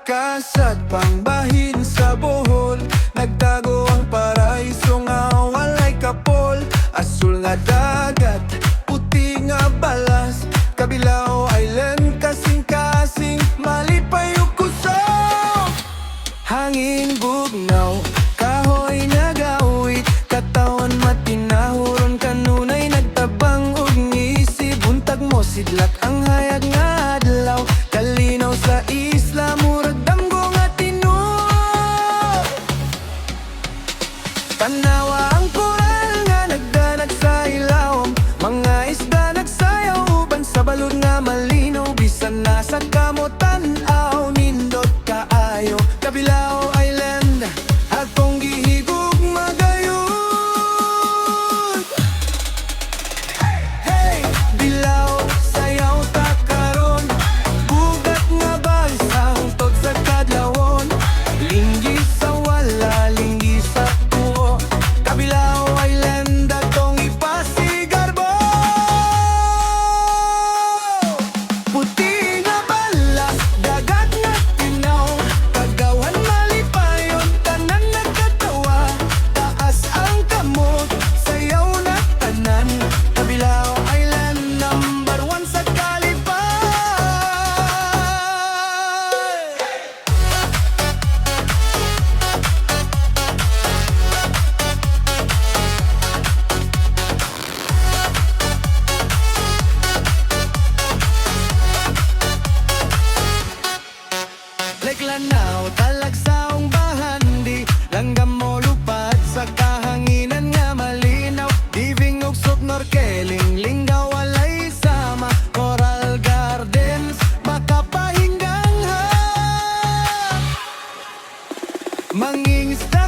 kasat pangbahin sa Bohol. Nagtago ang paraiso nga walay kapol. Asul nga dagat, puti nga balas, Kabilao Island kasing-kasing malipay ug kusog. Hangin bugnaw, kahoy nagawit, katawan matinahuron kanunay nagtabang ug ngisi. Buntag mo sidlak ang hayag nga adlaw, kalinaw sa isla murag damgo nga tinuod. Tanawa ang koral nga nagdanag sa ilawom, mga isda nagsayaw uban sa balod nga malinaw. Bisan nasa kamutan aw nindot kaayo, Kabilao Island akong gihigog magayod. Hey, Bilao sayaw ta karon, bugat nga balsa hangtod sa kadlawon. Linggi sa wala, linggi sa tuo, Kabilao Island atong ipasigarbo. Puti nga balas, dagat nga tinaw, kagawan malipayon, tanan nagkatawa. Taas ang kamot, sayaw na tanan, Kabilao Island number 1 sa kalipay. Like Lanao, Talagsaong Bahandi, langgam mo lupat sa kahanginan nga malinaw. Diving ug Soknorkeling, Lingaw walay sama, Coral Gardens makapahinggang ha. Mangingista